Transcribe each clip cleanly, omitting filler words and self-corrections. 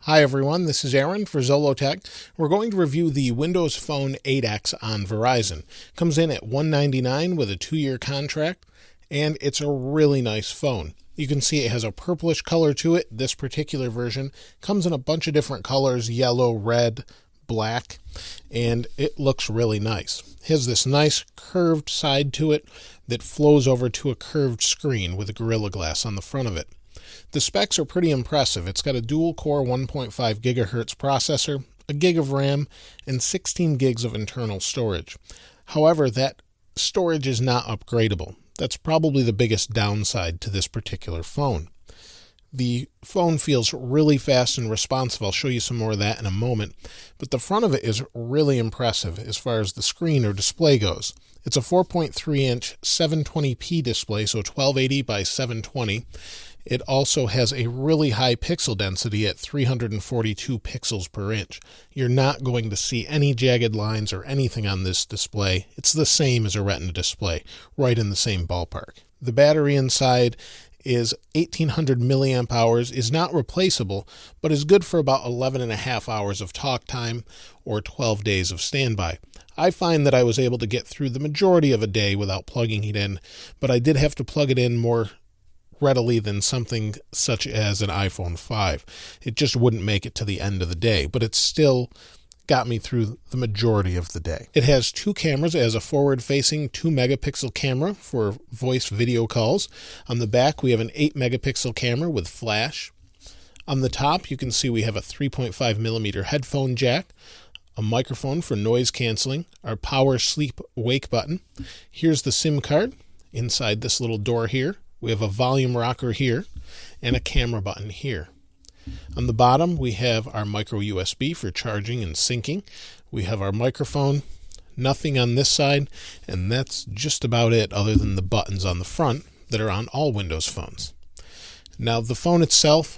Hi everyone, this is Aaron for Zollotech. We're going to review the Windows Phone 8X on Verizon. Comes in at $199 with a 2-year contract, and it's a really nice phone. You can see it has a purplish color to it. This particular version comes in a bunch of different colors, yellow, red, black, and it looks really nice. It has this nice curved side to it that flows over to a curved screen with a Gorilla Glass on the front of it. The specs are pretty impressive. It's got a dual-core 1.5 gigahertz processor, a gig of RAM, and 16 gigs of internal storage. However, that storage is not upgradable. That's probably the biggest downside to this particular phone. The phone feels really fast and responsive. I'll show you some more of that in a moment. But the front of it is really impressive as far as the screen or display goes. It's a 4.3-inch 720p display, so 1280 by 720. It also has a really high pixel density at 342 pixels per inch. You're not going to see any jagged lines or anything on this display. It's the same as a Retina display, right in the same ballpark. The battery inside is 1800 milliamp hours, is not replaceable, but is good for about 11.5 hours of talk time or 12 days of standby. I find that I was able to get through the majority of a day without plugging it in, but I did have to plug it in more readily than something such as an iPhone 5. It just wouldn't make it to the end of the day, but it still got me through the majority of the day. It has 2 cameras. It has a forward-facing 2-megapixel camera for voice video calls. On the back, we have an 8-megapixel camera with flash. On the top, you can see we have a 3.5 millimeter headphone jack, a microphone for noise canceling, our power sleep wake button. Here's the SIM card inside this little door here. We have a volume rocker here and a camera button here. On the bottom, we have our micro USB for charging and syncing. We have our microphone, nothing on this side, and that's just about it other than the buttons on the front that are on all Windows phones. Now, the phone itself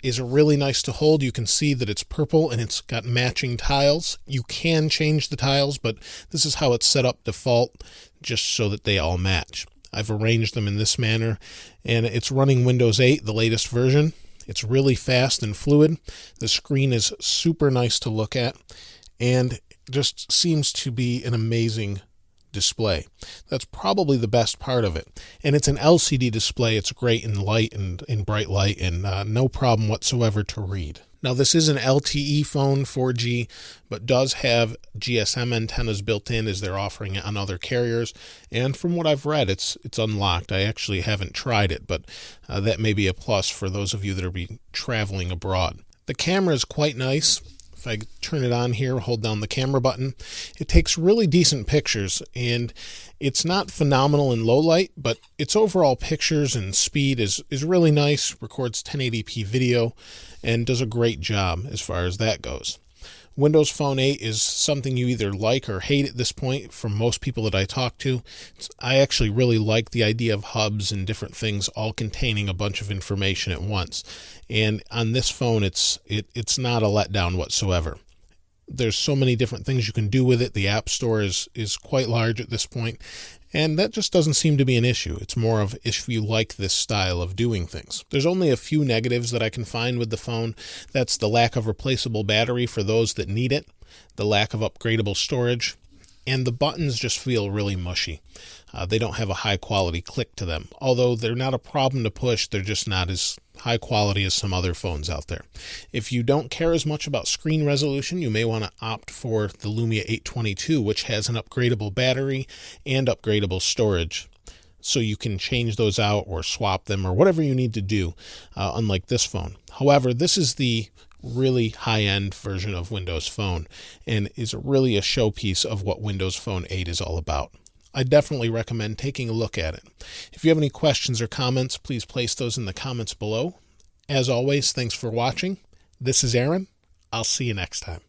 is really nice to hold. You can see that it's purple and it's got matching tiles. You can change the tiles, but this is how it's set up default, just so that they all match. I've arranged them in this manner, and it's running Windows 8, the latest version. It's really fast and fluid. The screen is super nice to look at, and just seems to be an amazing display. That's probably the best part of it. And it's an LCD display. It's great in light and in bright light, and no problem whatsoever to read. Now, this is an LTE phone, 4G, but does have GSM antennas built in as they're offering it on other carriers. And from what I've read, it's unlocked. I actually haven't tried it, but that may be a plus for those of you that are traveling abroad. The camera is quite nice. If I turn it on here, hold down the camera button, it takes really decent pictures, and it's not phenomenal in low light, but its overall pictures and speed is really nice, records 1080p video, and does a great job as far as that goes. Windows Phone 8 is something you either like or hate at this point from most people that I talk to. I actually really like the idea of hubs and different things all containing a bunch of information at once. And on this phone, it's not a letdown whatsoever. There's so many different things you can do with it. The App Store is quite large at this point, and that just doesn't seem to be an issue. It's more of if you like this style of doing things. There's only a few negatives that I can find with the phone. That's the lack of replaceable battery for those that need it, the lack of upgradable storage, and the buttons just feel really mushy. They don't have a high quality click to them. Although they're not a problem to push, they're just not as high quality as some other phones out there. If you don't care as much about screen resolution, you may want to opt for the Lumia 822, which has an upgradable battery and upgradable storage. So you can change those out or swap them or whatever you need to do, unlike this phone. However, this is the really high-end version of Windows Phone and is really a showpiece of what Windows Phone 8 is all about. I definitely recommend taking a look at it. If you have any questions or comments, please place those in the comments below. As always, thanks for watching. This is Aaron. I'll see you next time.